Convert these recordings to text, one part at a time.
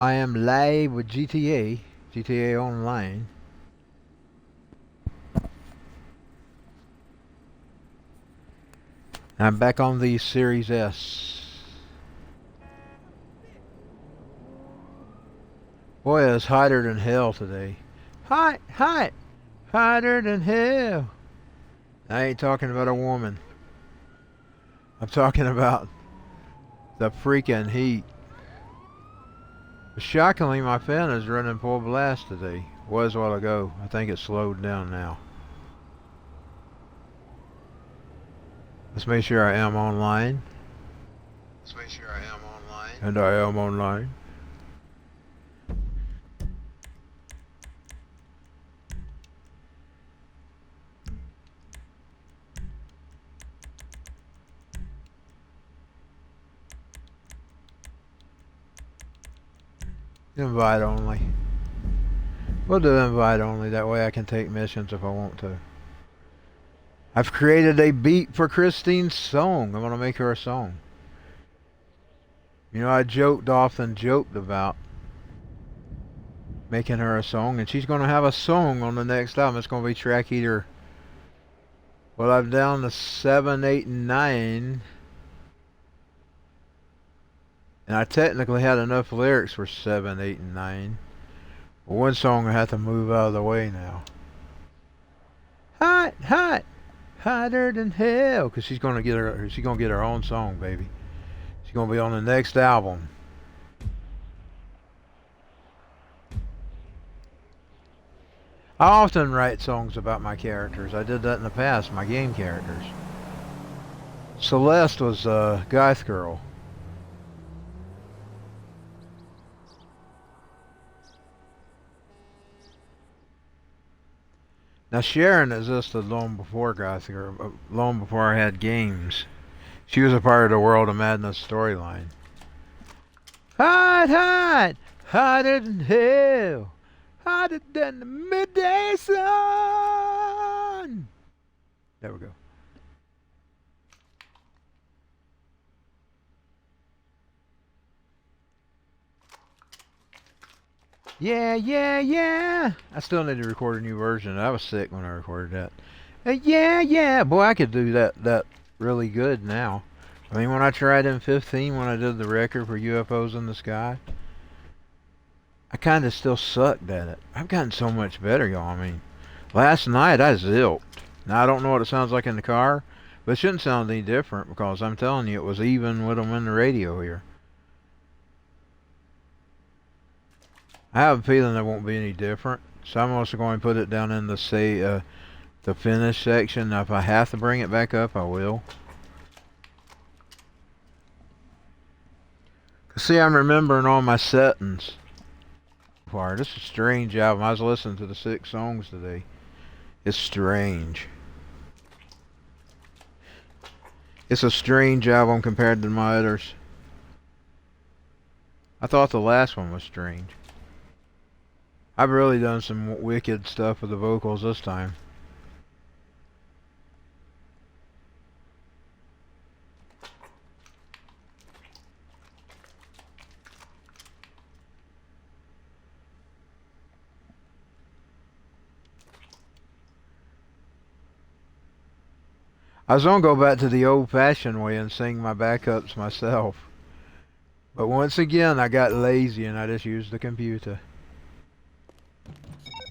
I am live with GTA Online. I'm back on the Series S. Boy, it's hotter than hell today. Hot, hot, hotter than hell. I ain't talking about a woman. I'm talking about the freaking heat. Shockingly, my fan is running full blast today. Was a while ago. I think it's slowed down now. Let's make sure I am online. And I am online. Invite only. We'll do invite only. That way I can take missions if I want to. I've created a beat for Christine's song. I'm going to make her a song. You know, I often joked about making her a song, and she's going to have a song on the next album. It's going to be track either. Well, I'm down to 7, 8, and 9. And I technically had enough lyrics for 7, 8, and 9. But one song I have to move out of the way now. Hot, hot, hotter than hell. Because she's gonna get her own song, baby. She's gonna be on the next album. I often write songs about my characters. I did that in the past, my game characters. Celeste was a goth girl. Now Sharon existed long before long before I had games. She was a part of the World of Madness storyline. Hot, hot, hotter than hell, hotter than the midday sun. There we go. Yeah, yeah, yeah. I still need to record a new version. I was sick when I recorded that. Yeah, yeah. Boy, I could do that really good now. I mean, when I tried in 15, when I did the record for UFOs in the Sky, I kind of still sucked at it. I've gotten so much better, y'all. I mean, last night I zilped. Now, I don't know what it sounds like in the car, but it shouldn't sound any different because I'm telling you, it was even with them in the radio here. I have a feeling it won't be any different. So I'm also going to put it down in the the finish section. Now if I have to bring it back up, I will. See, I'm remembering all my settings. This is a strange album. I was listening to the 6 songs today. It's strange. It's a strange album compared to my others. I thought the last one was strange. I've really done some wicked stuff with the vocals this time. I was gonna go back to the old-fashioned way and sing my backups myself. But once again, I got lazy and I just used the computer.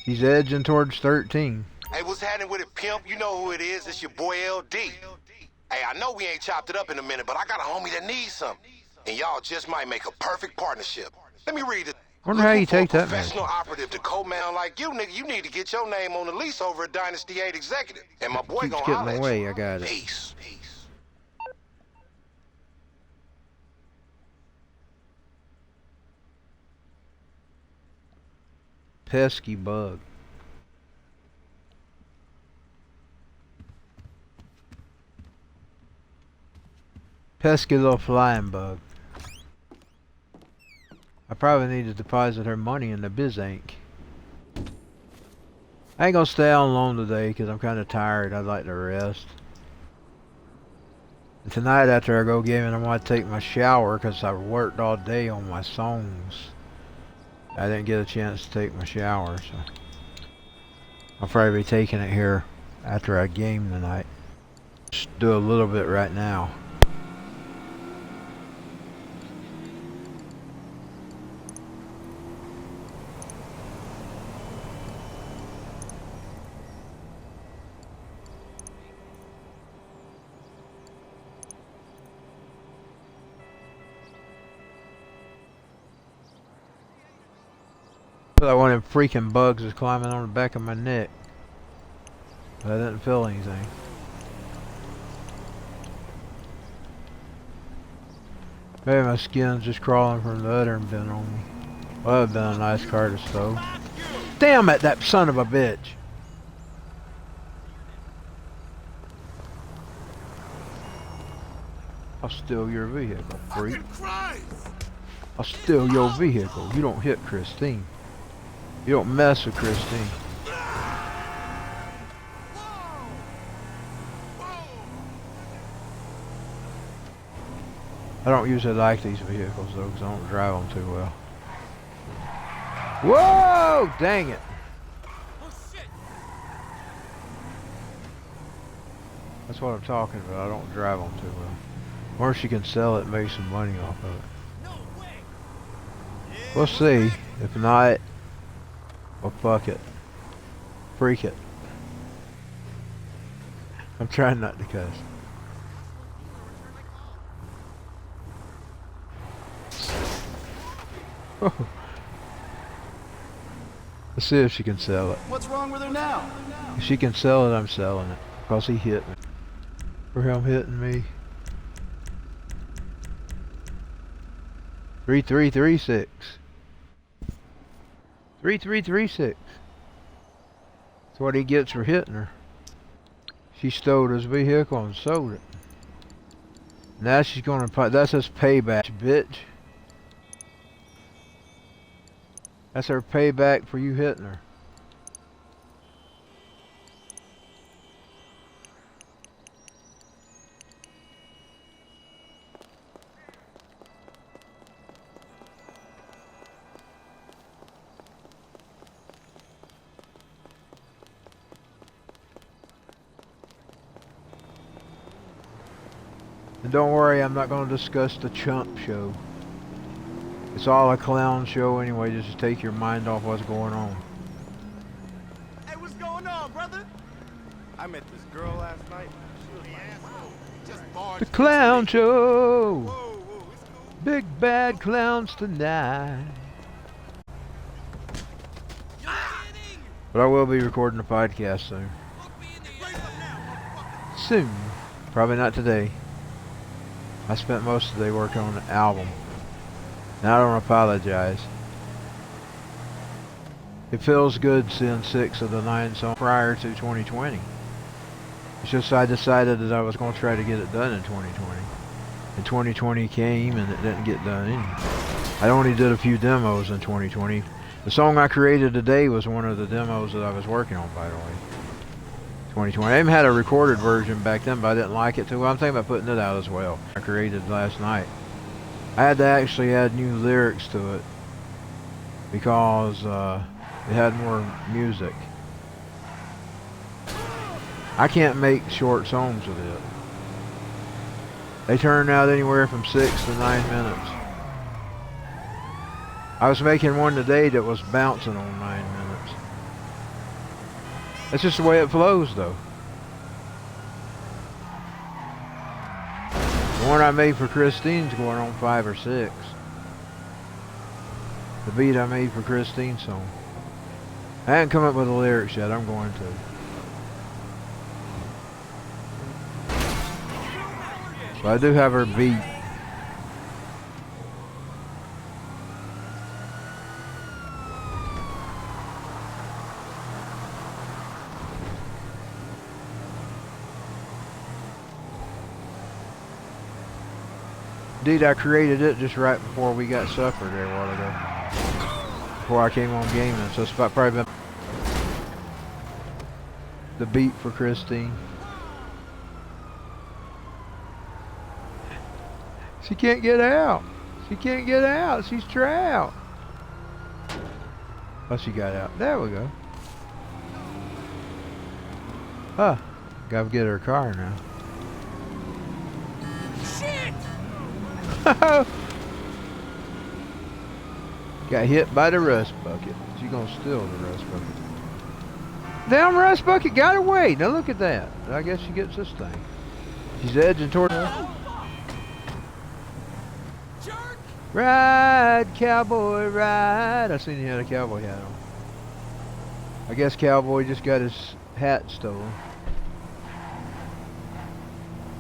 He's edging towards 13. Hey, what's happening with it, pimp? You know who it is. It's your boy LD. Hey, I know we ain't chopped it up in a minute, but I got a homie that needs something. And y'all just might make a perfect partnership. Let me read it. Wonder how you take that, man. Professional operative to co-man like you, nigga. You need to get your name on the lease over at Dynasty 8 Executive. And my boy Keeps gonna getting holler at away. you. I got it. Peace. Pesky bug. Pesky little flying bug. I probably need to deposit her money in the BizAnk. I ain't gonna stay on long today because I'm kind of tired. I'd like to rest. And tonight after I go gaming, I want to take my shower because I worked all day on my songs. I didn't get a chance to take my shower, so I'll probably be taking it here after I game tonight. Just do a little bit right now. Like one of them freaking bugs is climbing on the back of my neck. But I didn't feel anything. Maybe my skin's just crawling from the udder and been on me. Well, that would have been a nice car to stow. Damn it, that son of a bitch! I'll steal your vehicle, freak. I'll steal your vehicle. You don't hit Christine. You don't mess with Christine. I don't usually like these vehicles though, because I don't drive them too well. Whoa! Dang it! That's what I'm talking about. I don't drive them too well. Or she can sell it and make some money off of it. We'll see. If not, well, fuck it. Freak it. I'm trying not to cuss. Let's see if she can sell it. What's wrong with her now? If she can sell it, I'm selling it. Because he hit me. For him hitting me. 3336. 3336. That's what he gets for hitting her. She stole his vehicle and sold it. Now she's gonna that's his payback, bitch. That's her payback for you hitting her. And don't worry, I'm not going to discuss the chump show. It's all a clown show anyway, just to take your mind off what's going on. Hey, what's going on, brother? I met this girl last night. She was like, just barged The clown show! Whoa, it's cool. Big bad clowns tonight. But I will be recording a podcast soon. Soon. Probably not today. I spent most of the day working on the album. Now I don't apologize. It feels good seeing 6 of the 9 songs prior to 2020. It's just I decided that I was going to try to get it done in 2020. And 2020 came and it didn't get done anyway. I only did a few demos in 2020. The song I created today was one of the demos that I was working on, by the way. 2020. I even had a recorded version back then, but I didn't like it too well. I'm thinking about putting it out as well. I created last night. I had to actually add new lyrics to it because it had more music. I can't make short songs with it. They turn out anywhere from 6 to 9 minutes. I was making one today that was bouncing on 9 minutes. That's just the way it flows, though. The one I made for Christine's going on 5 or 6. The beat I made for Christine's song. I haven't come up with the lyrics yet. I'm going to. But I do have her beat. Indeed, I created it just right before we got supper there a while ago. Before I came on gaming, so it's probably been the beat for Christine. She can't get out. She can't get out. She's trapped. Oh, she got out. There we go. Huh. Gotta get her car now. Shit! Got hit by the rust bucket. She gonna steal the rust bucket. Damn rust bucket got away. Now look at that. I guess she gets this thing. She's edging toward her. Jerk! Ride, cowboy, ride. I seen he had a cowboy hat on. I guess cowboy just got his hat stolen.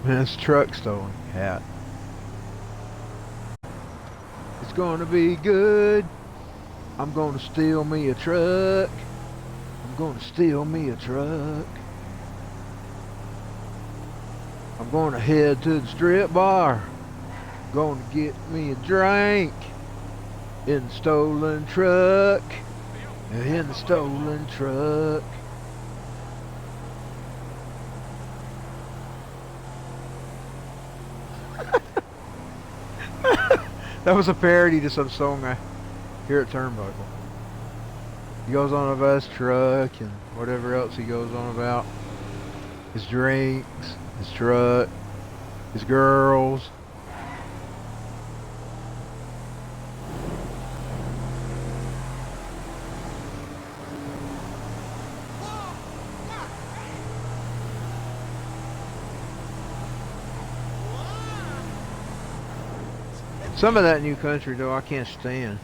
His truck stolen. Hat. It's gonna be good. I'm gonna steal me a truck. I'm gonna steal me a truck. I'm gonna head to the strip bar. Gonna get me a drink in the stolen truck. In the stolen truck. That was a parody to some song I hear at Turnbuckle. He goes on about his truck and whatever else he goes on about. His drinks, his truck, his girls. Some of that new country though I can't stand.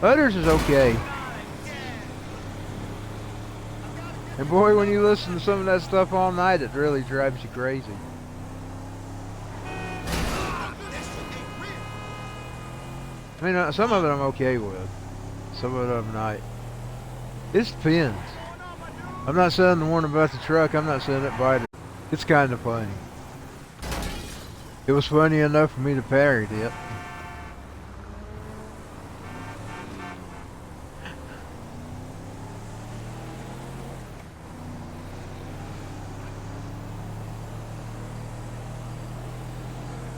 Others is okay. And boy, when you listen to some of that stuff all night, it really drives you crazy. I mean, some of it I'm okay with. Some of it I'm not. It depends. I'm not saying the one about the truck. I'm not saying it by it. It's kind of funny. It was funny enough for me to parody it.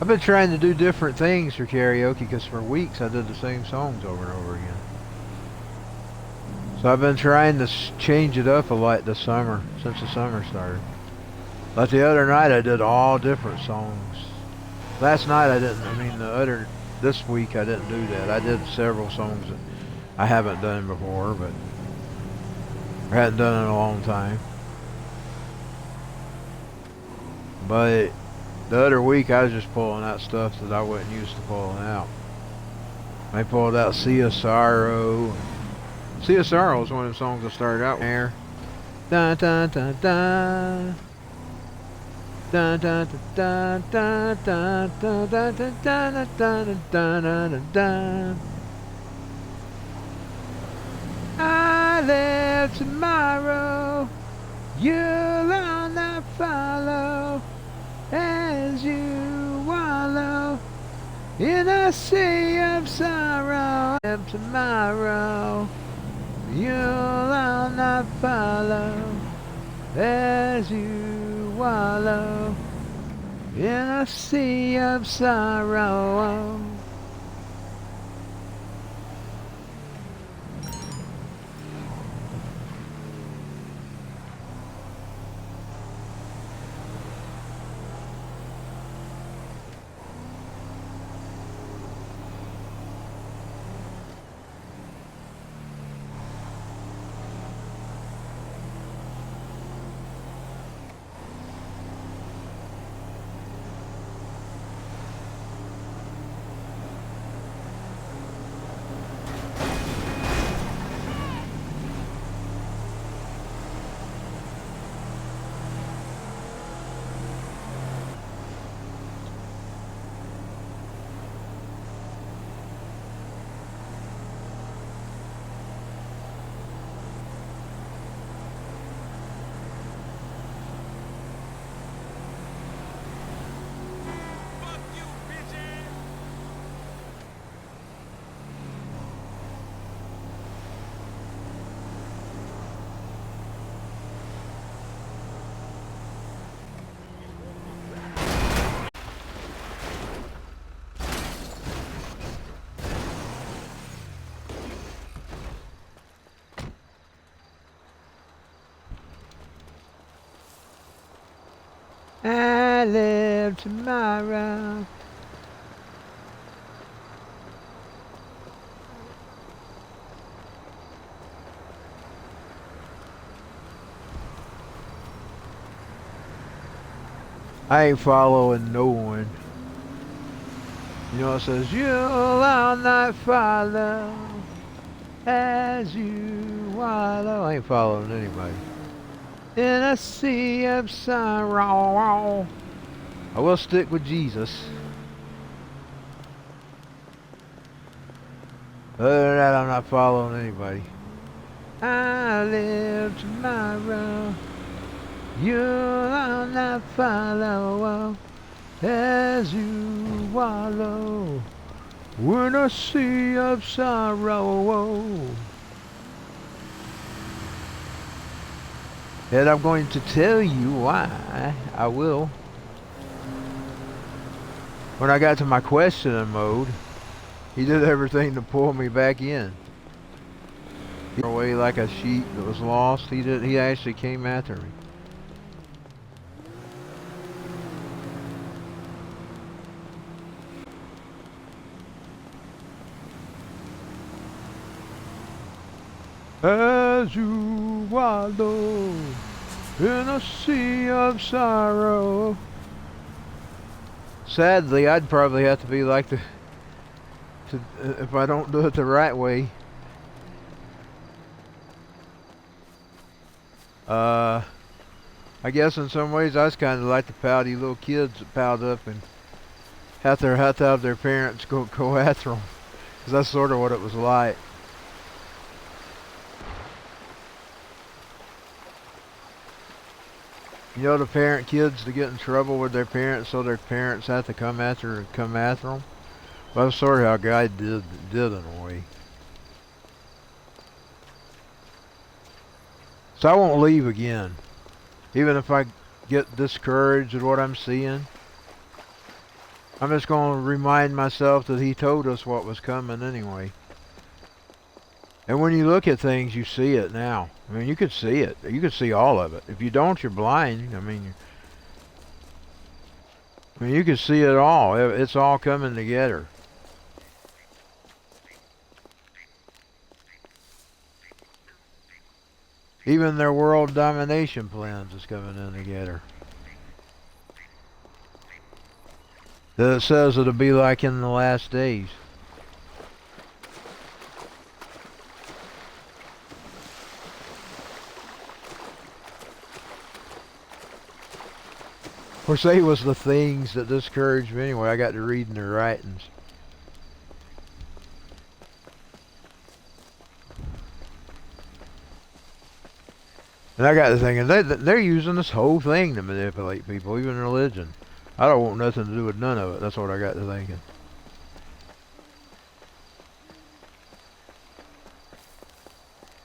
I've been trying to do different things for karaoke because for weeks I did the same songs over and over again. So I've been trying to change it up a lot this summer, since the summer started. Like the other night I did all different songs. Last night I didn't, this week I didn't do that. I did several songs that I haven't done before, but I hadn't done in a long time. But the other week I was just pulling out stuff that I wasn't used to pulling out. I pulled out Sea of Sorrow. Sea of Sorrow was one of the songs I started out with there. Dun dun dun dun. Dun dun dun dun dun dun dun dun dun dun dun dun dun. I live tomorrow. You'll not follow as you wallow in a sea of sorrow. I live tomorrow. You'll not follow as you wallow in a sea of sorrow. I live tomorrow. I ain't following no one. You know, it says, you'll not follow as you wallow. I ain't following anybody. In a sea of sorrow. I will stick with Jesus. Other than that, I'm not following anybody. I live tomorrow. You'll not follow as you wallow in a sea of sorrow. And I'm going to tell you why. I will. When I got to my questioning mode, he did everything to pull me back in. He ran away like a sheep that was lost. He actually came after me. As you wallow in a sea of sorrow. Sadly, I'd probably have to be like if I don't do it the right way. I guess in some ways I was kind of like the pouty little kids that piled up and have to have their parents go after them. Because that's sort of what it was like. You know, the parent kids to get in trouble with their parents, so their parents have to come after them. Well, that's sort of how God did in a way. So I won't leave again, even if I get discouraged with what I'm seeing. I'm just going to remind myself that He told us what was coming anyway. And when you look at things, you see it now. I mean, you could see it. You could see all of it. If you don't, you're blind. I mean, you can see it all. It's all coming together. Even their world domination plans is coming in together. That it says it'll be like in the last days. Of course, they was the things that discouraged me anyway. I got to reading their writings. And I got to thinking, they're using this whole thing to manipulate people, even religion. I don't want nothing to do with none of it. That's what I got to thinking.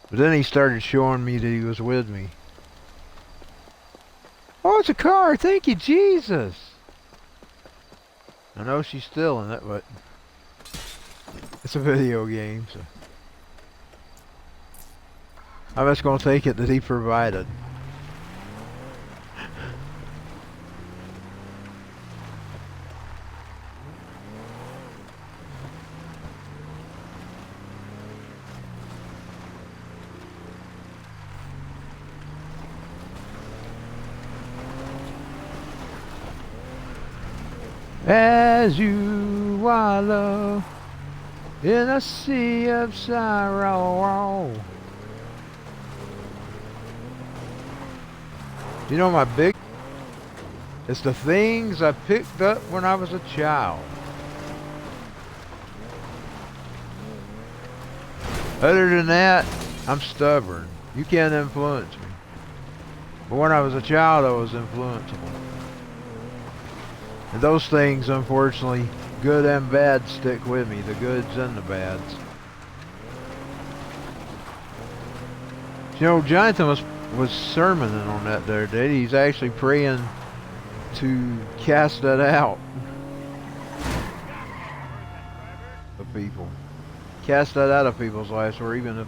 But then he started showing me that he was with me. Oh, it's a car. Thank you, Jesus. I know she's still in it, but it's a video game, so I'm just going to take it that he provided. As you wallow in a sea of sorrow. You know my big... It's the things I picked up when I was a child. Other than that, I'm stubborn. You can't influence me. But when I was a child, I was influenceable. And those things, unfortunately, good and bad, stick with me. The goods and the bads. You know, Jonathan was sermoning on that the other day. He's actually praying to cast that out of people. Cast that out of people's lives, or even if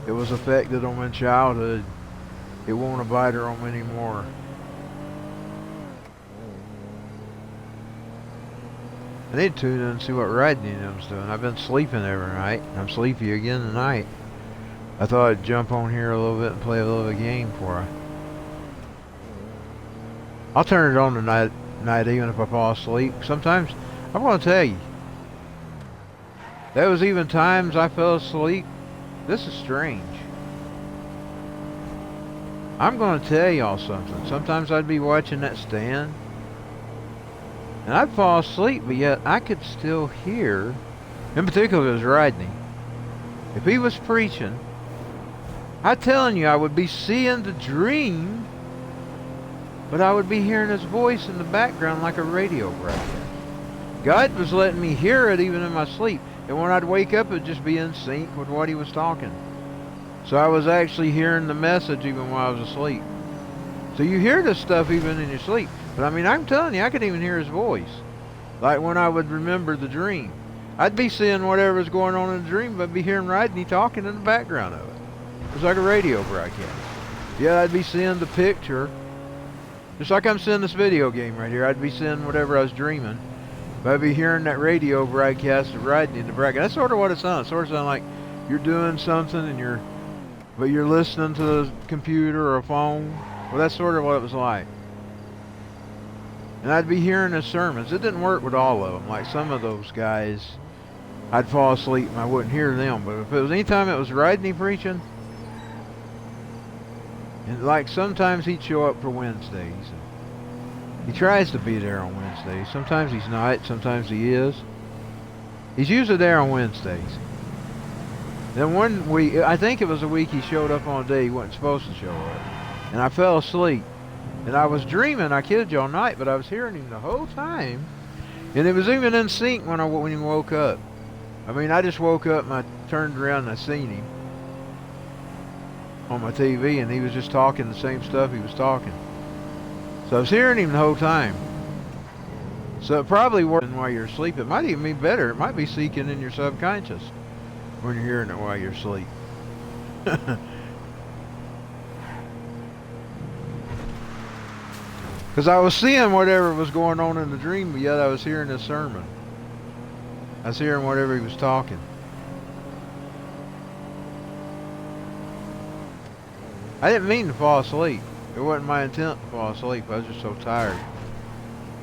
it was affected them in childhood, it won't abide them anymore. I need to tune in and see what Rodney and them's doing. I've been sleeping every night, and I'm sleepy again tonight. I thought I'd jump on here a little bit and play a little bit of game for you. I'll turn it on tonight even if I fall asleep. Sometimes, I'm going to tell you, there was even times I fell asleep. This is strange. I'm going to tell y'all something. Sometimes I'd be watching that stand, and I'd fall asleep, but yet I could still hear, in particular it was Rodney. If he was preaching, I'm telling you, I would be seeing the dream, but I would be hearing his voice in the background like a radio broadcast. God was letting me hear it even in my sleep. And when I'd wake up, it would just be in sync with what he was talking. So I was actually hearing the message even while I was asleep. So you hear this stuff even in your sleep. But I mean, I'm telling you, I could even hear his voice. Like when I would remember the dream. I'd be seeing whatever was going on in the dream, but I'd be hearing Rodney talking in the background of it. It was like a radio broadcast. Yeah, I'd be seeing the picture. Just like I'm seeing this video game right here. I'd be seeing whatever I was dreaming. But I'd be hearing that radio broadcast of Rodney in the background. That's sort of what it sounds. It sort of sounds like you're doing something and you're listening to the computer or a phone. Well, that's sort of what it was like. And I'd be hearing his sermons. It didn't work with all of them. Like some of those guys, I'd fall asleep and I wouldn't hear them. But if it was any time it was Rodney preaching, and like sometimes he'd show up for Wednesdays. He tries to be there on Wednesdays. Sometimes he's not. Sometimes he is. He's usually there on Wednesdays. Then one week, I think it was a week he showed up on a day he wasn't supposed to show up. And I fell asleep. And I was dreaming, I kid you all night, but I was hearing him the whole time. And it was even in sync when he woke up. I mean, I just woke up and I turned around and I seen him on my TV, and he was just talking the same stuff he was talking. So I was hearing him the whole time. So it probably worked while you're asleep. It might even be better. It might be seeking in your subconscious when you're hearing it while you're asleep. Because I was seeing whatever was going on in the dream, but yet I was hearing his sermon. I was hearing whatever he was talking. I didn't mean to fall asleep. It wasn't my intent to fall asleep. I was just so tired.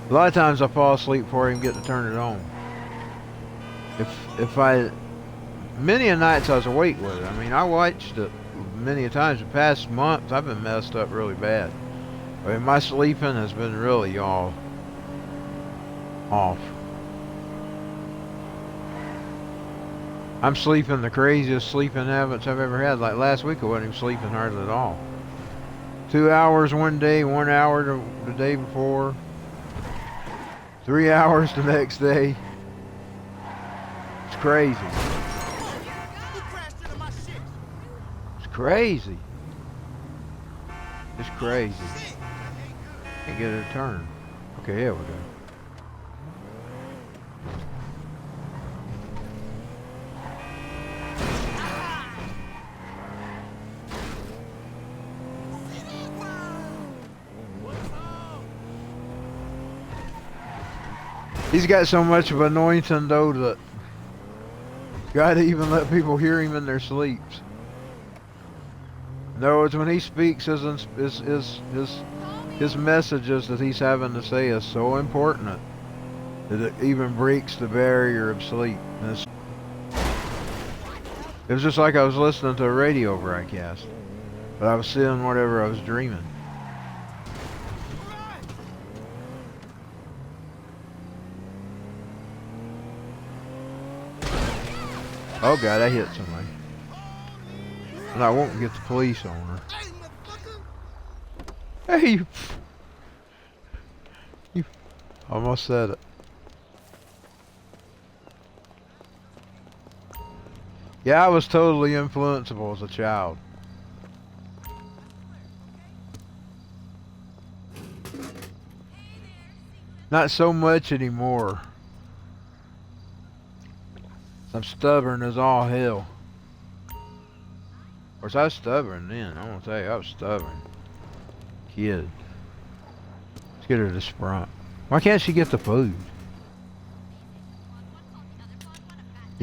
A lot of times I fall asleep before I even get to turn it on. Many a nights I was awake with it. I mean, I watched it many a times. The past month I've been messed up really bad. I mean, my sleeping has been really all off. I'm sleeping the craziest sleeping habits I've ever had. Like last week I wasn't even sleeping hardly at all. 2 hours one day, 1 hour the day before, 3 hours the next day. It's crazy. It's crazy. It's crazy. Can't get it to turn. Okay, here we go. He's got so much of anointing though that God even let people hear him in their sleeps. In other words, when he speaks, his messages that he's having to say is so important that it even breaks the barrier of sleep. And it was just like I was listening to a radio broadcast, but I was seeing whatever I was dreaming. Oh God, I hit somebody. And I won't get the police on her. Hey, you almost said it. Yeah, I was totally influenceable as a child. Not so much anymore. I'm stubborn as all hell. Of course, I was stubborn then. I'm gonna tell you, I was stubborn. Kid. Let's get her to Sprint. Why can't she get the food?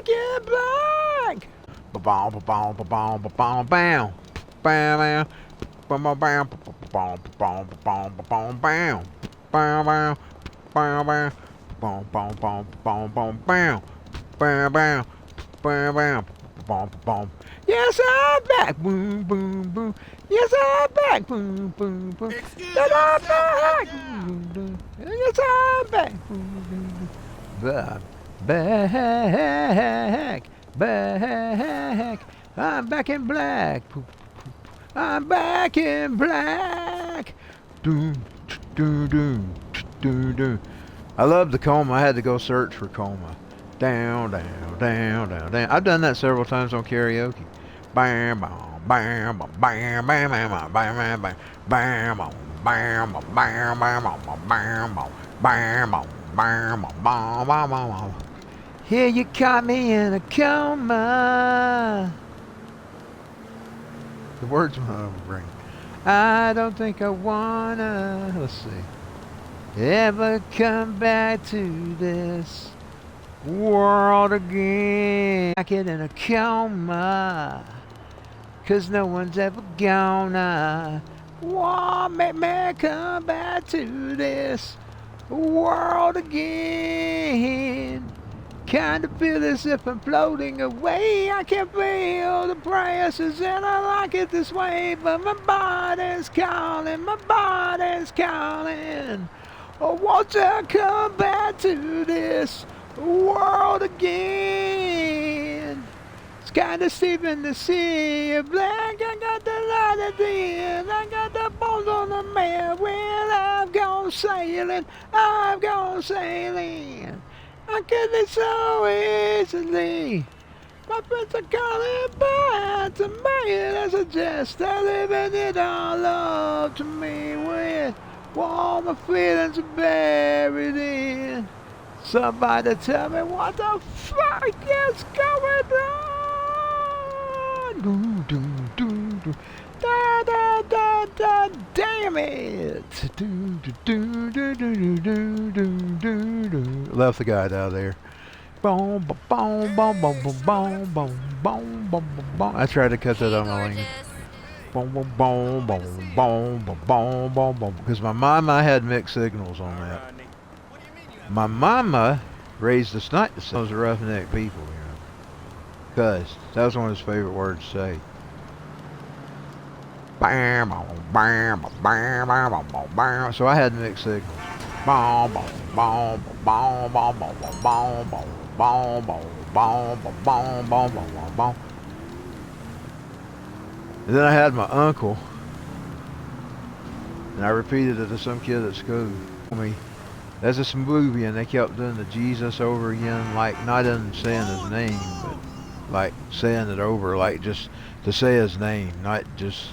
back in black. Ba-bom, ba-bom, ba-bom, ba-bom, bam. Bam, bam. Bam, bam, bam, bam, bam, bam, bam, bam. Bam, bam, bam, bam. Bam, bam, bam, bam, bam, bam. Bam, bam, bam, bam. Bam, bam. Yes, I'm back. Boom, boom, boom. Yes, I'm back. Boom, boom, boom. Excuse That I'm yourself right back. now. Boom, boom. Yes, I'm back. Boom, boom, boom. Back. Back. I'm back in black. I'm back in black. Doom, doom, doom, doom, doom. I love the coma. I had to go search for coma. Down, down, down, down, down. I've done that several times on karaoke. Bam, bam, bam, bam, bam, bam, bam, bam, bam, bam, bam, bam, bam, bam, bam, bam, bam, bam, bam, bam. Here you caught me in a coma. The words went over my brain. I don't think I wanna, let's see, ever come back to this world again. I get in a coma, 'cause no one's ever gonna make me come back to this world again. Kinda feel as if I'm floating away. I can feel the presses and I like it this way. But my body's calling, my body's calling. Oh, won't you come back to this world again? It's kinda steep in the sea of black. I got the light at the end. I got the bones on the man. Well, I've gone sailing. I've gone sailing. I get it so easily. My friends are calling back to me. They suggest they're living it all up to me with all my feelings are buried in. Somebody tell me what the fuck is going on? Do, do, do, do. Da, da, da, da, damn it. Do, do, do, do, do, do, do, do, do. Left the guy down there. Boom, boom, boom, boom, boom, boom, boom, boom, boom, boom, boom. I tried to cut that on my language. Boom, boom, boom, boom, boom, boom, boom, boom, boom. Because my mama had mixed signals on that. My mama raised us not to say those roughneck people, you know. Because that was one of his favorite words to say. Bam, bam, bam, bam, bam, bam. So I had mixed signals. Bam, bam, bam, bam, bam, bam, bam, bam, bam, bam, bam, bam, bam, bam, bam. And then I had my uncle, and I repeated it to some kid at school. There's this movie, and they kept doing the Jesus over again, like not in saying his name, but like saying it over, like just to say his name, not just.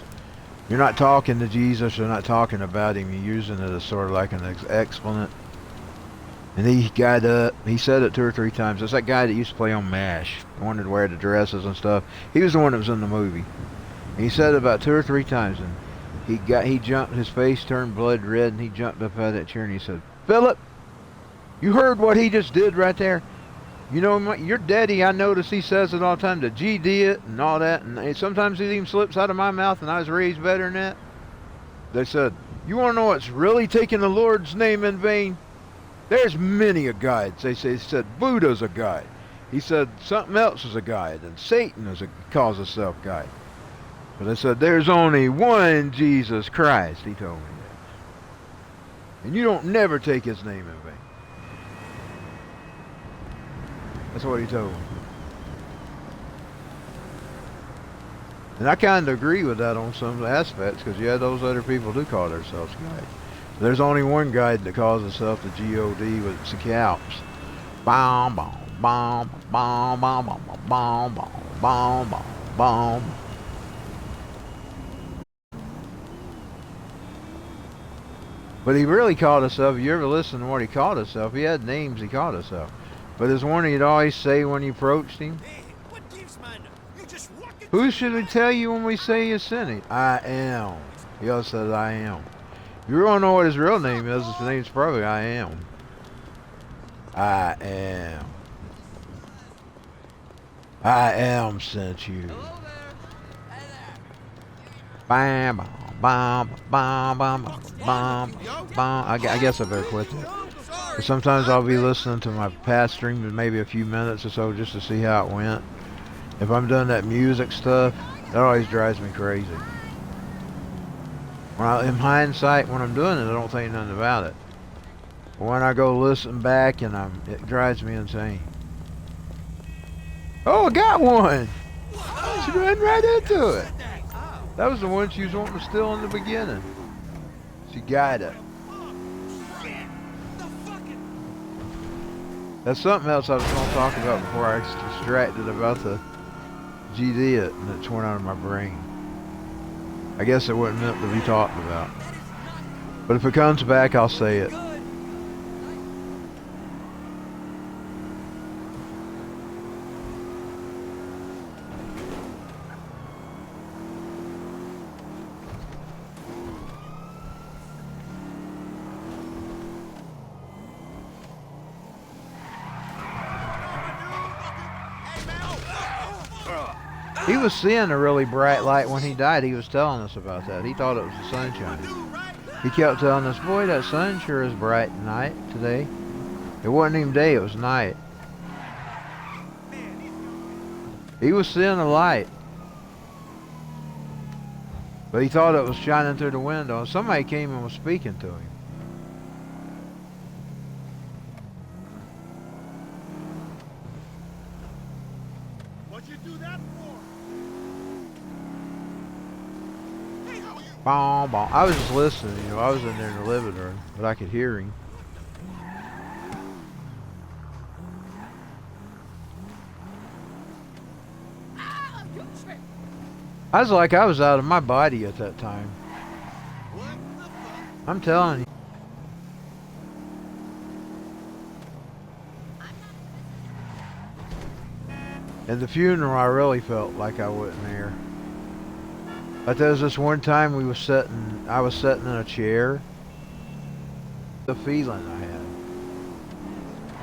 You're not talking to Jesus, you're not talking about him, you're using it as sort of like an explanant. And he got up, he said it 2 or 3 times. It's that guy that used to play on MASH, the one that wear the dresses and stuff. He was the one that was in the movie. And he said it about 2 or 3 times, and he jumped, his face turned blood red, and he jumped up out of that chair and he said, "Philip, you heard what he just did right there? You know, your daddy, I notice he says it all the time, the G did and all that, and sometimes it even slips out of my mouth, and I was raised better than that." They said, "You want to know what's really taking the Lord's name in vain? There's many a guides." They said, Buddha's a guide. He said, something else is a guide, and Satan calls himself guide. But they said, there's only one Jesus Christ, he told me that. And you don't never take his name in vain. That's what he told me. And I kind of agree with that on some aspects, because yeah, those other people do call themselves guides. There's only one guide that calls himself the G-O-D with the caps. Bom, bom, bom, bom, bom, bom, bom, bom, bom, bom, bom. But he really called himself, if you ever listen to what he called himself, he had names he called himself. But there's one he'd always say when you approached him. Hey, what keeps man? You just walking. Who should we tell you when we say you're sinning? I am. He always says, I am. If you want to know what his real name is, his name's probably I am. I am. I am sent you. Hello there. Hey there. Bam, bam, bam, bam, bam, bam, bam. I guess I better quit that. But sometimes I'll be listening to my past stream, maybe a few minutes or so, just to see how it went. If I'm doing that music stuff, that always drives me crazy. In hindsight, when I'm doing it, I don't think nothing about it. But when I go listen back, it drives me insane. Oh, I got one! She ran right into it. That was the one she was wanting to steal in the beginning. She got it. That's something else I was going to talk about before I was distracted about the GD and it went out of my brain. I guess it wasn't meant to be talked about. But if it comes back, I'll say it. He was seeing a really bright light when he died. He was telling us about that. He thought it was the sunshine. He kept telling us, boy, that sun sure is bright tonight, today. It wasn't even day, it was night. He was seeing a light. But he thought it was shining through the window. And somebody came and was speaking to him. What'd you do that for? Bon, bon. I was just listening, you know. I was in there in the living room, but I could hear him. I was like I was out of my body at that time. I'm telling you. At the funeral, I really felt like I wasn't there. But there was this one time I was sitting in a chair. The feeling I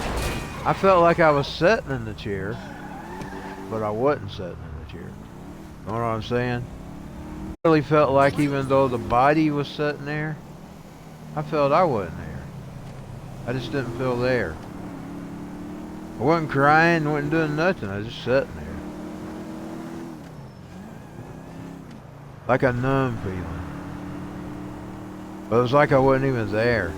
had. I felt like I was sitting in the chair, but I wasn't sitting in the chair. You know what I'm saying? I really felt like even though the body was sitting there, I felt I wasn't there. I just didn't feel there. I wasn't crying, wasn't doing nothing. I was just sitting there. Like a numb feeling. But it was like I wasn't even there.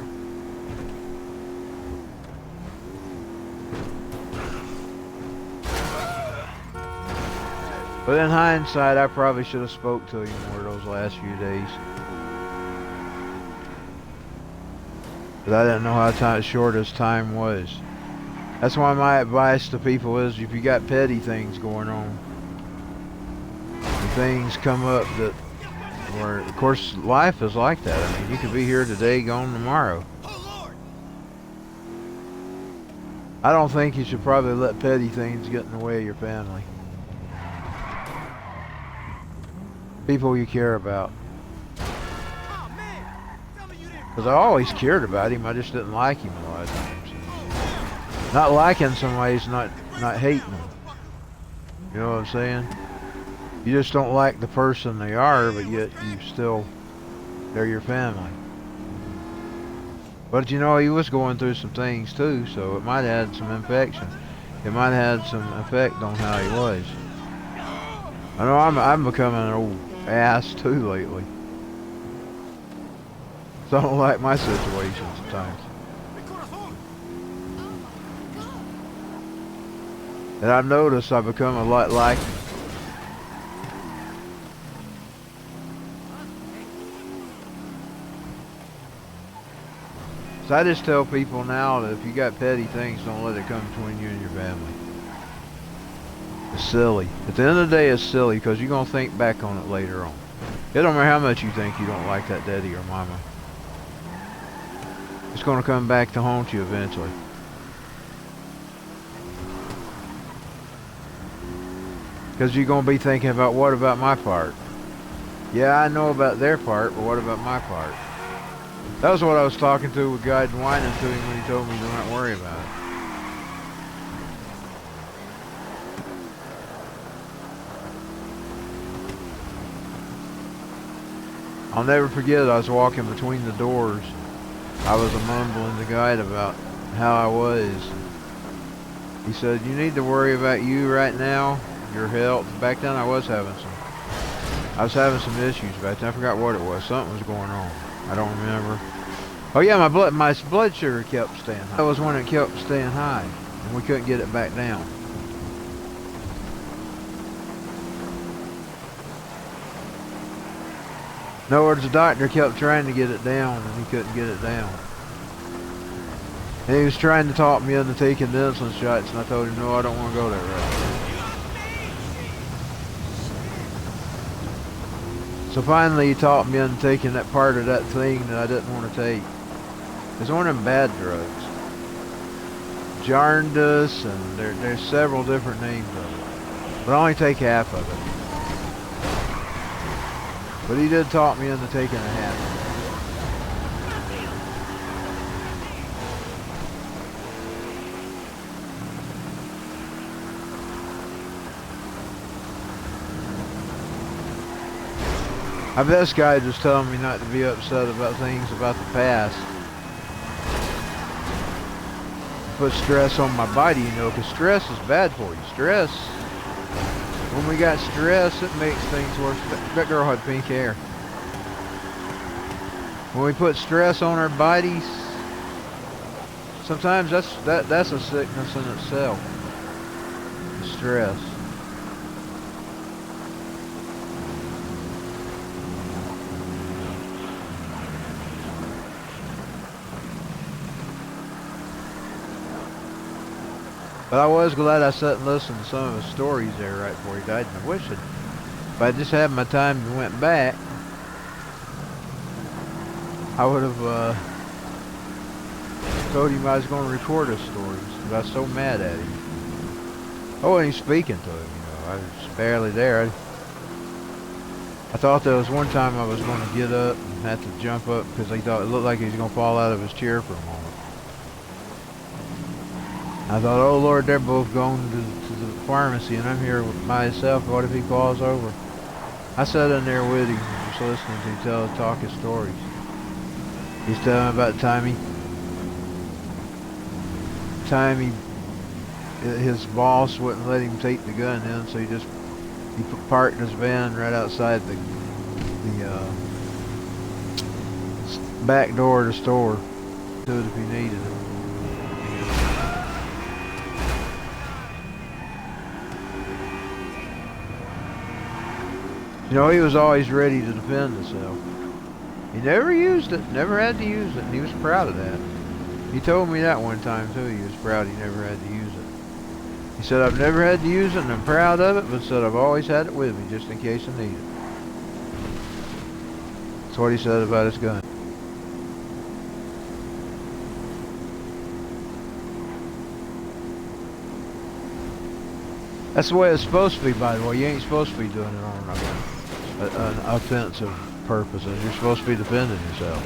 But in hindsight, I probably should have spoke to you more those last few days. But I didn't know how short this time was. That's why my advice to people is if you got petty things going on, and things come up that, or of course life is like that. I mean, you could be here today, gone tomorrow. I don't think you should probably let petty things get in the way of your family. People you care about. Because I always cared about him, I just didn't like him a lot of times. Not liking somebody's not hating them. You know what I'm saying? You just don't like the person they are, but yet they're your family. But you know, he was going through some things too, so it might have had some infection. It might have had some effect on how he was. I know I'm becoming an old ass too lately. So I don't like my situation sometimes. And I've noticed I've become a lot like him. So I just tell people now that if you got petty things, don't let it come between you and your family. It's silly. At the end of the day, it's silly because you're going to think back on it later on. It don't matter how much you think you don't like that daddy or mama. It's going to come back to haunt you eventually. Because you're going to be thinking about, what about my part? Yeah, I know about their part, but what about my part? That was what I was talking to with God and whining to him when he told me to not worry about it. I'll never forget, I was walking between the doors. I was mumbling to the guide about how I was. He said, you need to worry about you right now, your health. Back then I was having some issues back then. I forgot what it was. Something was going on. I don't remember. Oh yeah, my blood sugar kept staying high. That was when it kept staying high, and we couldn't get it back down. In other words, the doctor kept trying to get it down, and he couldn't get it down. And he was trying to talk me into taking the insulin shots, and I told him, no, I don't want to go that route. So finally, he talked me into taking that part of that thing that I didn't want to take. It's one of them bad drugs. Jarndus, and there's several different names of it. But I only take half of it. But he did talk me into taking a half of it. I bet this guy just telling me not to be upset about things about the past. Put stress on my body, you know, because stress is bad for you. Stress, when we got stress, it makes things worse. That girl had pink hair. When we put stress on our bodies, sometimes that's a sickness in itself. Stress. But I was glad I sat and listened to some of his stories there right before he died, and I wish it. If I just had my time and went back, I would have told him I was going to record his stories. But I was so mad at him. I wasn't even speaking to him, you know. I was barely there. I thought there was one time I was going to get up and have to jump up because he thought it looked like he was going to fall out of his chair for a moment. I thought, oh Lord, they're both going to the pharmacy and I'm here by myself. What if he falls over? I sat in there with him, just listening to him talk his stories. He's telling me about the time his boss wouldn't let him take the gun in, so he parked his van right outside the back door of the store. Do it if he needed it. You know, he was always ready to defend himself. He never used it, never had to use it, and he was proud of that. He told me that one time too, he was proud he never had to use it. He said, I've never had to use it and I'm proud of it, but said I've always had it with me just in case I need it. That's what he said about his gun. That's the way it's supposed to be, by the way. You ain't supposed to be doing it on an offensive purposes. You're supposed to be defending yourself.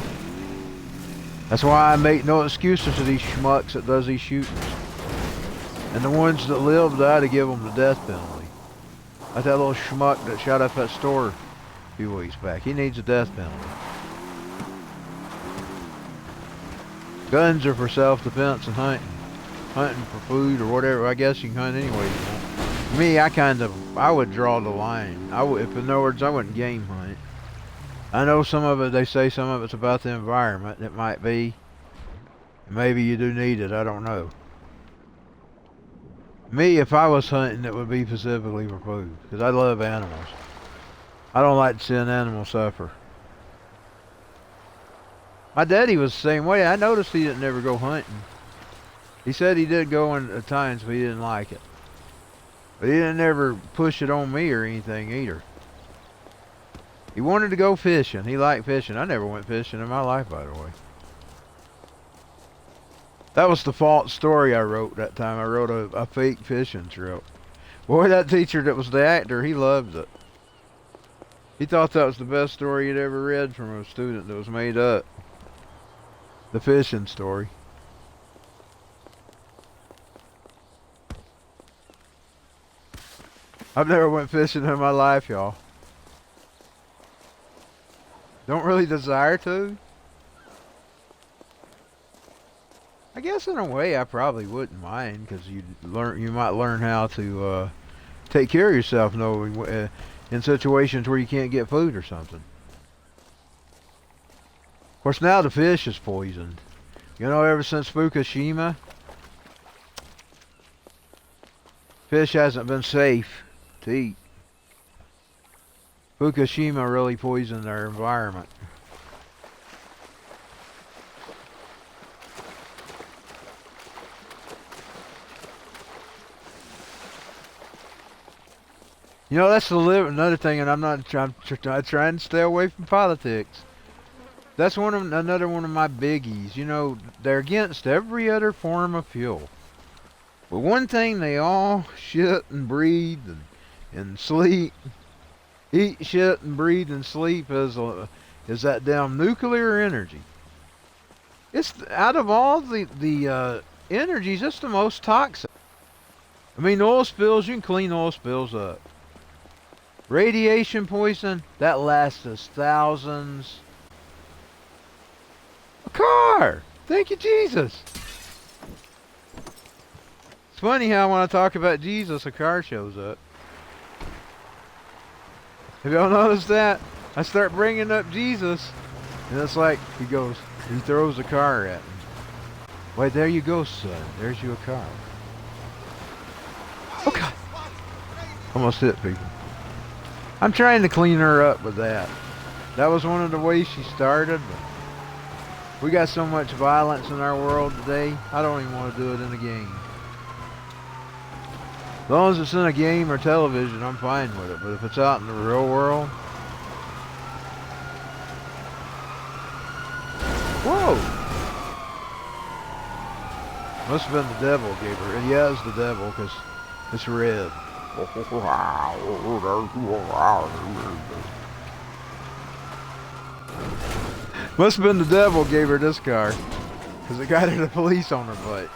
That's why I make no excuses to these schmucks that does these shootings. And the ones that live die to give them the death penalty. Like that little schmuck that shot up that store a few weeks back. He needs a death penalty. Guns are for self-defense and hunting. Hunting for food or whatever. I guess you can hunt anyway you want. Me, I would draw the line. If in other words, I wouldn't game hunt. I know some of it, they say some of it's about the environment. It might be. Maybe you do need it, I don't know. Me, if I was hunting, it would be specifically for food. Because I love animals. I don't like to see an animal suffer. My daddy was the same way. I noticed he didn't ever go hunting. He said he did go in at times, but he didn't like it. But he didn't ever push it on me or anything either. He wanted to go fishing. He liked fishing. I never went fishing in my life, by the way. That was the false story I wrote that time. I wrote a fake fishing trip. Boy, that teacher that was the actor, he loved it. He thought that was the best story he'd ever read from a student that was made up. The fishing story. I've never went fishing in my life, y'all. Don't really desire to. I guess in a way I probably wouldn't mind, because you might learn how to take care of yourself, knowing in situations where you can't get food or something. Of course, now the fish is poisoned. You know, ever since Fukushima, fish hasn't been safe to eat. Fukushima really poisoned our environment. You know, that's another thing, and I'm not trying to stay away from politics. That's another one of my biggies. You know, they're against every other form of fuel. But one thing they all shit and breathe and sleep, eat, shit, and breathe and sleep is that damn nuclear energy. It's out of all the energies, it's the most toxic. I mean, oil spills, you can clean oil spills up. Radiation poison, that lasts us thousands. A car! Thank you, Jesus! It's funny how when I talk about Jesus, a car shows up. Have y'all noticed that? I start bringing up Jesus, and it's like, he throws a car at me. Wait, there you go, son. There's you a car. Oh, God! Almost hit people. I'm trying to clean her up with that. That was one of the ways she started. But we got so much violence in our world today, I don't even want to do it in a game. As long as it's in a game or television, I'm fine with it. But if it's out in the real world... Whoa! Must have been the devil gave her. And yeah, it's the devil, because it's red. Must have been the devil gave her this car, because it got her the police on her butt.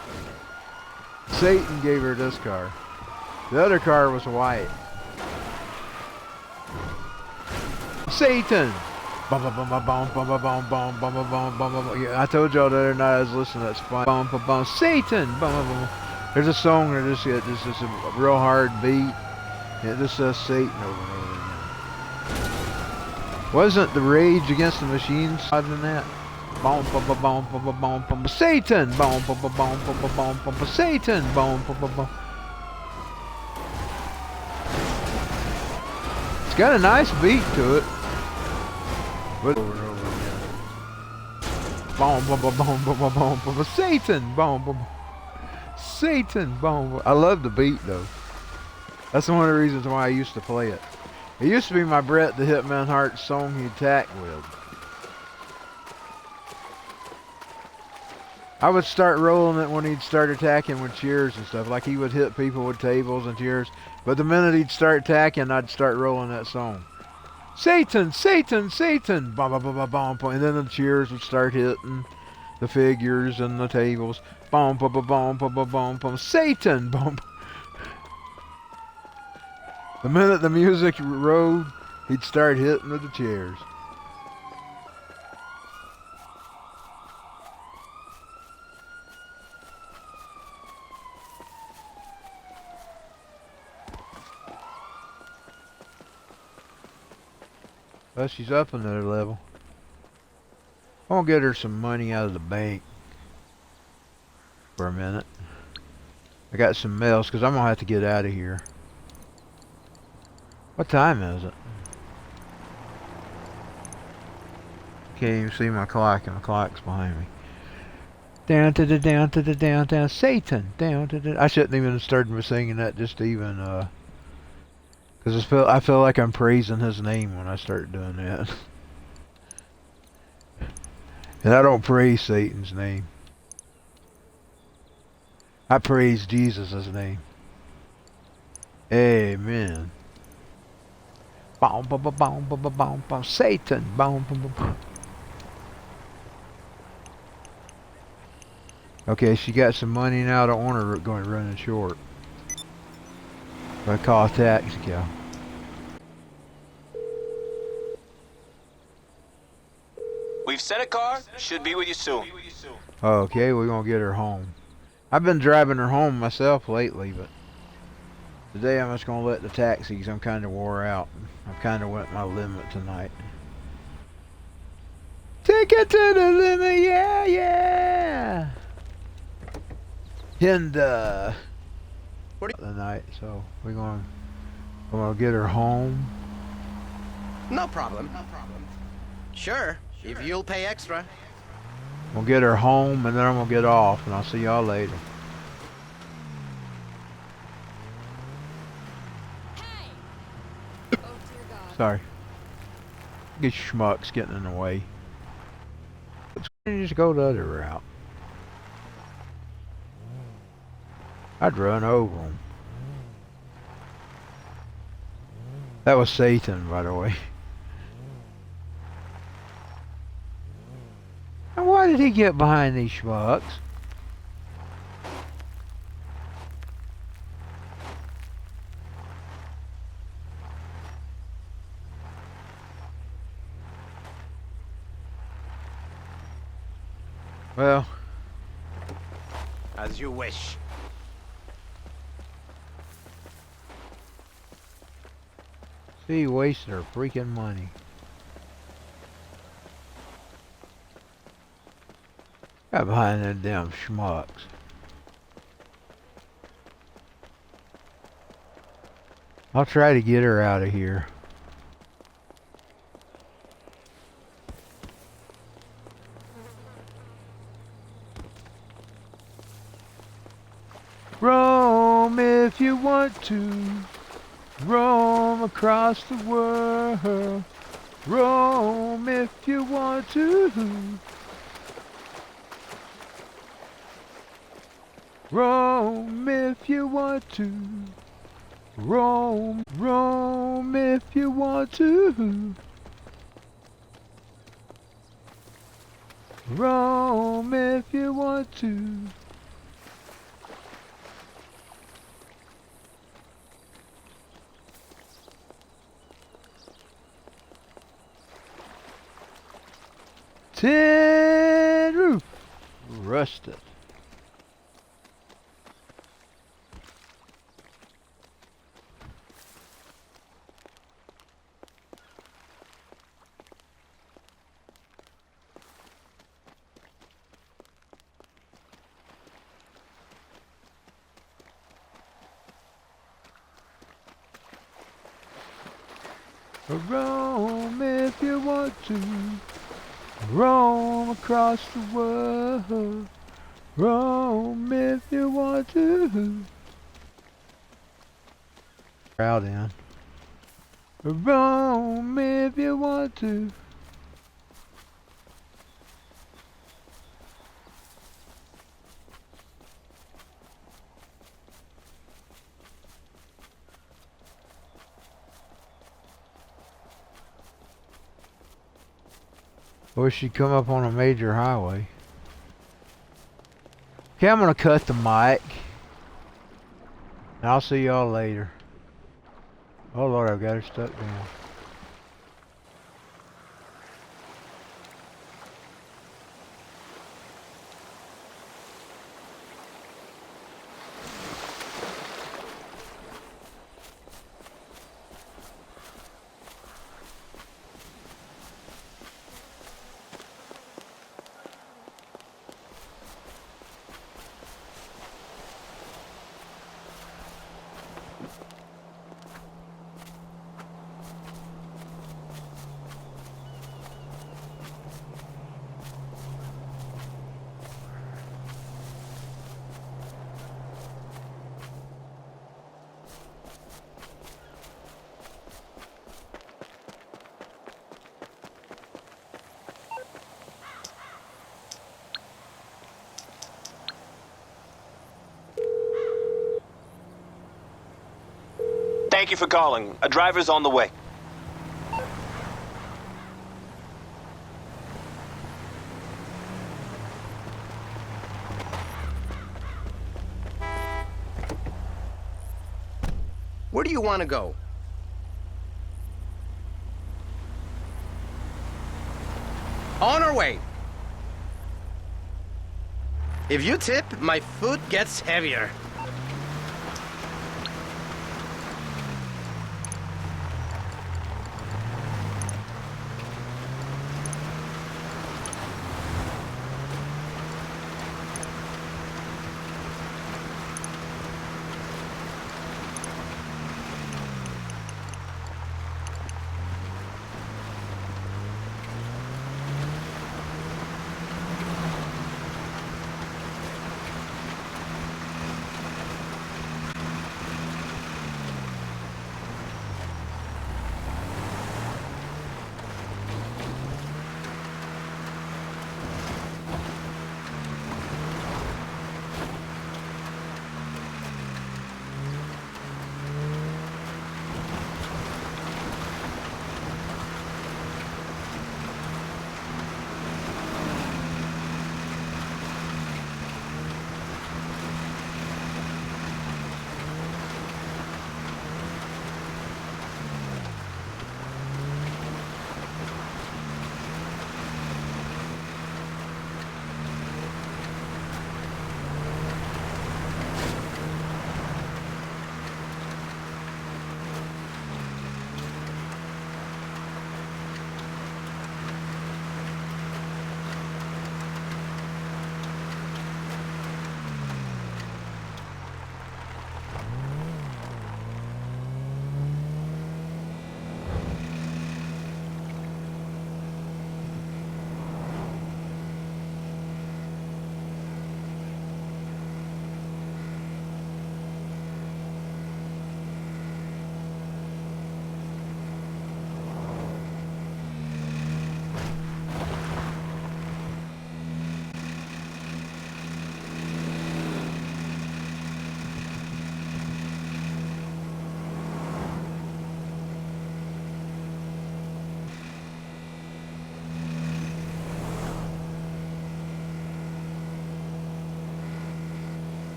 Satan gave her this car. The other car was white. Satan! I told y'all the other night I was listening to that spot. Satan! There's a song that just a real hard beat. And it just says Satan over and over again. Wasn't the Rage Against the Machine harder than that? Satan! Satan! It's got a nice beat to it. But over and over again. Satan! Satan! I love the beat though. That's one of the reasons why I used to play it. It used to be my Bret the Hitman Hart song he'd attack with. I would start rolling it when he'd start attacking with chairs and stuff. Like he would hit people with tables and chairs. But the minute he'd start attacking, I'd start rolling that song. Satan! Satan! Satan! And then the chairs would start hitting the figures and the tables. Satan! The minute the music rode, he'd start hitting with the chairs. Well, she's up another level. I'm gonna get her some money out of the bank for a minute. I got some mails because I'm gonna have to get out of here. What time is it? Can't even see my clock, and the clock's behind me. Down to the down to the down down Satan down to the. I shouldn't even start singing that, just even because I feel like I'm praising his name when I start doing that. And I don't praise Satan's name. I praise Jesus' name. Amen. Satan. Okay, she got some money now. I don't want her going running short. I call a taxi cab. We've sent a car. Should be with you soon. Okay, we're gonna get her home. I've been driving her home myself lately, but today I'm just gonna let the taxis. I'm kind of wore out. I've kind of went my limit tonight. Take it to the limit, yeah, yeah. And the night, so we're gonna get her home. No problem. Sure, if you'll pay extra. We'll get her home, and then I'm gonna get off, and I'll see y'all later. Hey! Oh, dear God. Sorry. Get schmucks getting in the way. Let's just go the other route. I'd run over them. That was Satan, by the way. And why did he get behind these schmucks? Well, As you wish. see, he wasted her freaking money. Got behind them damn schmucks. I'll try to get her out of here. Roam if you want to. Roam across the world. Roam if you want to. Roam if you want to. Roam, roam if you want to. Roam if you want to. Tin roof rusted. Roam if you want to. Roam across the world. Roam if you want to. Crowd in. Roam if you want to. Or she'd come up on a major highway. Okay, I'm gonna cut the mic. And I'll see y'all later. Oh Lord, I've got her stuck down. Thank you for calling. A driver's on the way. Where do you want to go? On our way. If you tip, my food gets heavier.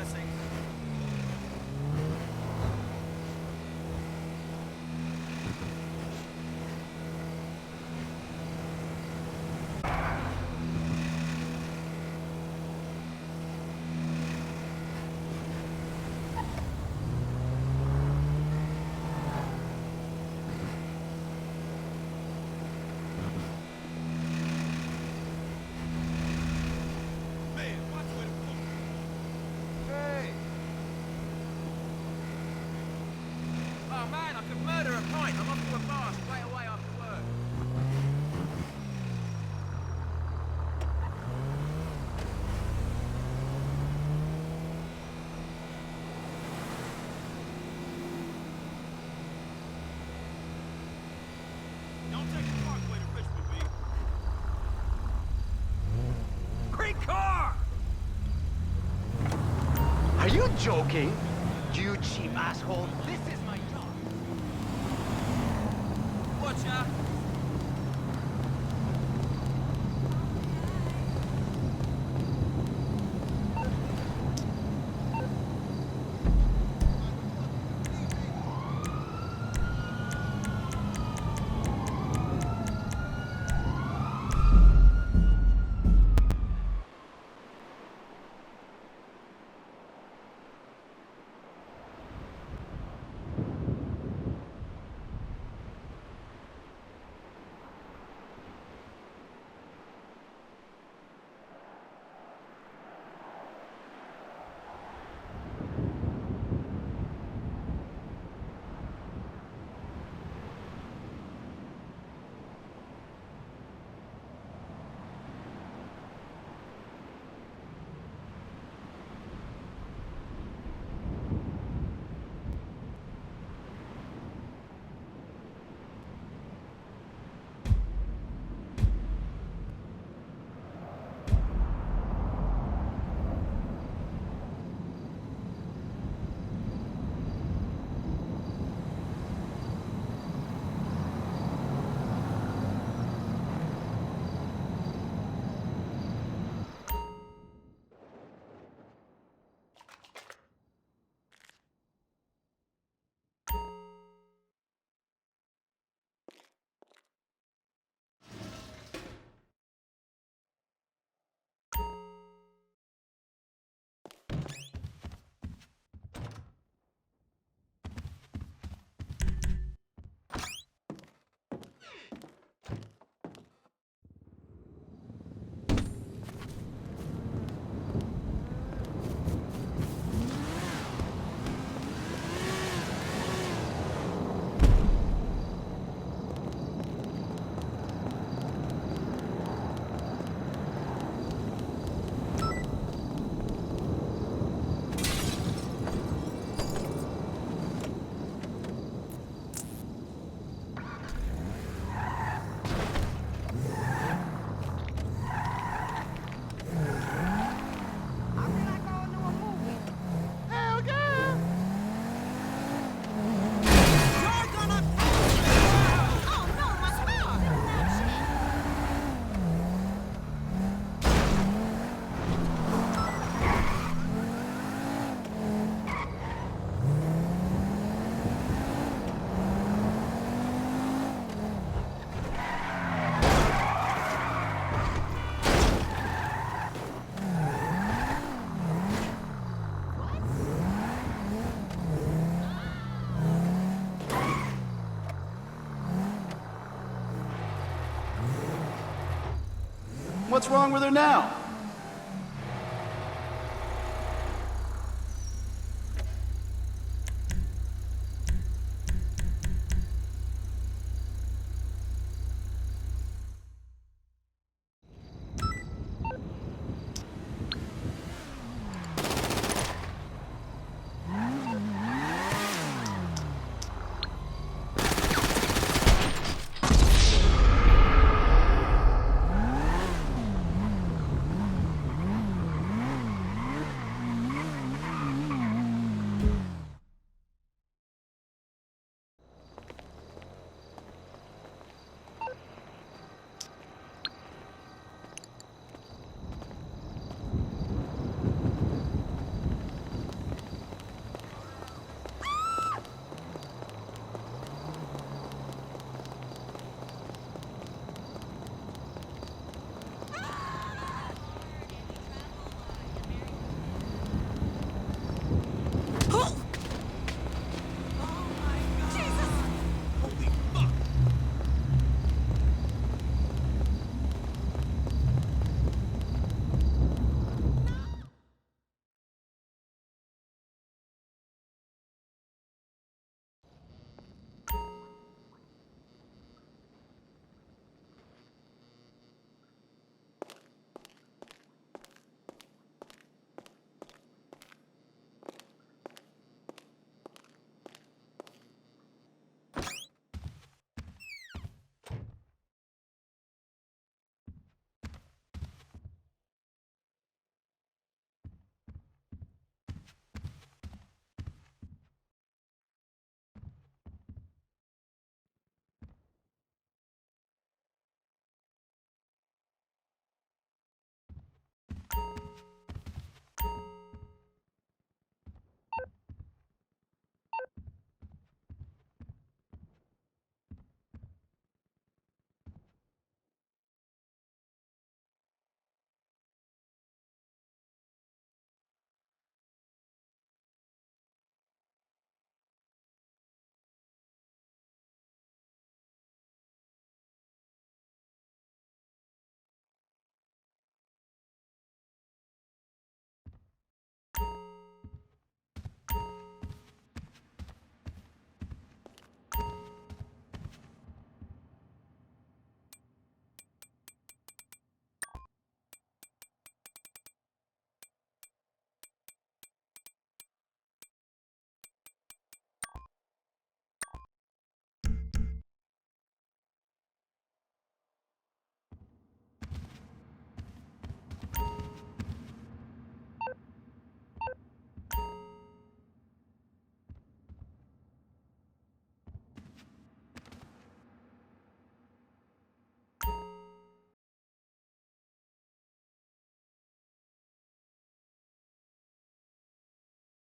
blessings. Oh man, I could murder a pint. I'm off to a bar straight away after work. Don't take the parkway to Richmond, B. Great car! Are you joking? You cheap asshole. This is my job. Watch out! What's wrong with her now?